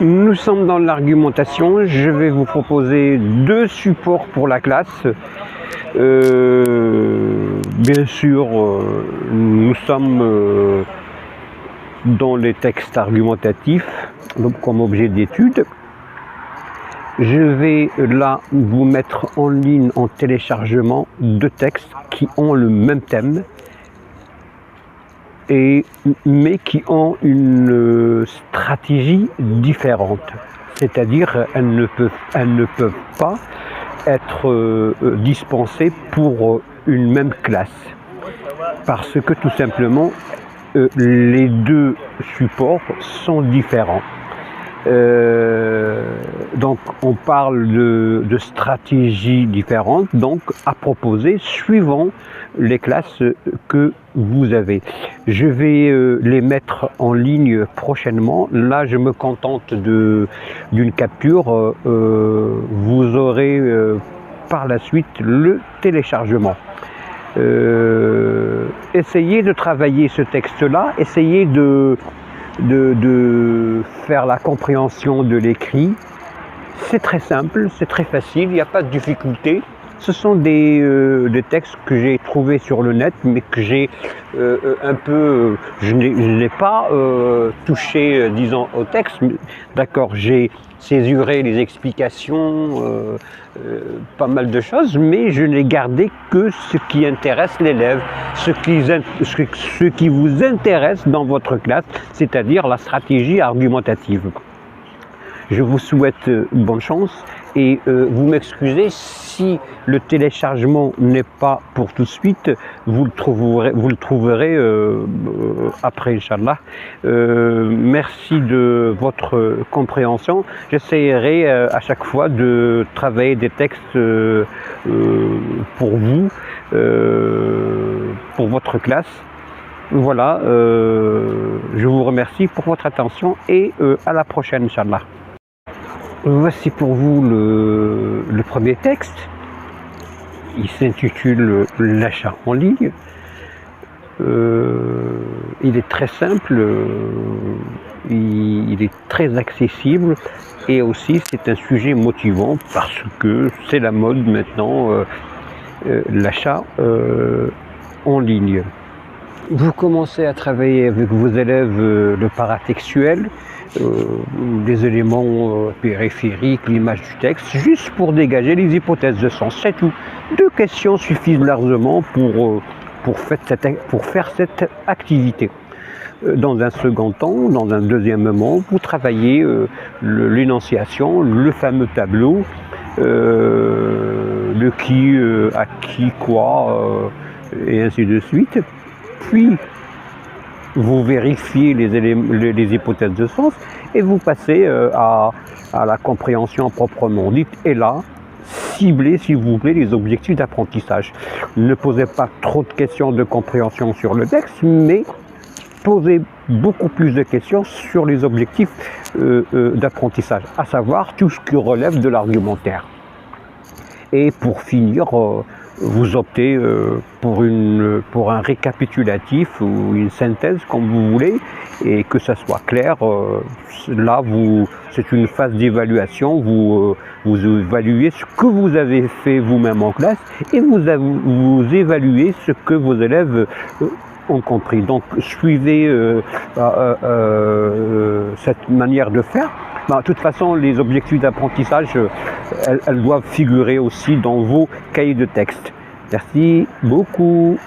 Nous sommes dans l'argumentation. Je vais vous proposer deux supports pour la classe. Bien sûr, nous sommes dans les textes argumentatifs, donc comme objet d'étude. Je vais là vous mettre en ligne en téléchargement deux textes qui ont le même thème, mais qui ont une stratégie différente. C'est-à-dire elles ne peuvent pas être dispensées pour une même classe. Parce que tout simplement, les deux supports sont différents. Donc on parle de stratégies différentes, donc à proposer suivant les classes que vous avez. Je vais les mettre en ligne prochainement. Là je me contente d'une capture. Vous aurez par la suite le téléchargement. Essayez de travailler ce texte-là, essayez de faire la compréhension de l'écrit. C'est très simple, c'est très facile, il n'y a pas de difficulté. Ce sont des textes que j'ai trouvés sur le net, mais que j'ai je n'ai pas touché, disons, au texte. D'accord, j'ai césuré les explications, pas mal de choses, mais je n'ai gardé que ce qui intéresse l'élève, ce qui vous intéresse dans votre classe, c'est-à-dire la stratégie argumentative. Je vous souhaite bonne chance et vous m'excusez si le téléchargement n'est pas pour tout de suite, vous le trouverez après, Inch'Allah. Merci de votre compréhension. J'essaierai à chaque fois de travailler des textes pour vous, pour votre classe. Voilà, je vous remercie pour votre attention et à la prochaine, Inch'Allah. Voici pour vous le premier texte. Il s'intitule « L'achat en ligne ». Il est très simple, il est très accessible et aussi c'est un sujet motivant parce que c'est la mode maintenant, l'achat en ligne. Vous commencez à travailler avec vos élèves le paratextuel, les éléments périphériques, l'image du texte, juste pour dégager les hypothèses de sens, c'est tout. Deux questions suffisent largement pour faire cette activité. Dans un second temps, dans un deuxième moment, vous travaillez l'énonciation, le fameux tableau, le qui, à qui, quoi, et ainsi de suite. Puis, vous vérifiez les hypothèses de sens et vous passez à la compréhension proprement dite. Et là, ciblez, s'il vous plaît, les objectifs d'apprentissage. Ne posez pas trop de questions de compréhension sur le texte, mais posez beaucoup plus de questions sur les objectifs d'apprentissage, à savoir tout ce qui relève de l'argumentaire. Et pour finir, vous optez pour un récapitulatif ou une synthèse comme vous voulez et que ça soit clair. Là, c'est une phase d'évaluation, vous évaluez ce que vous avez fait vous-même en classe et vous évaluez ce que vos élèves ont compris. Donc suivez cette manière de faire. De toute façon, les objectifs d'apprentissage, elles doivent figurer aussi dans vos cahiers de texte. Merci beaucoup.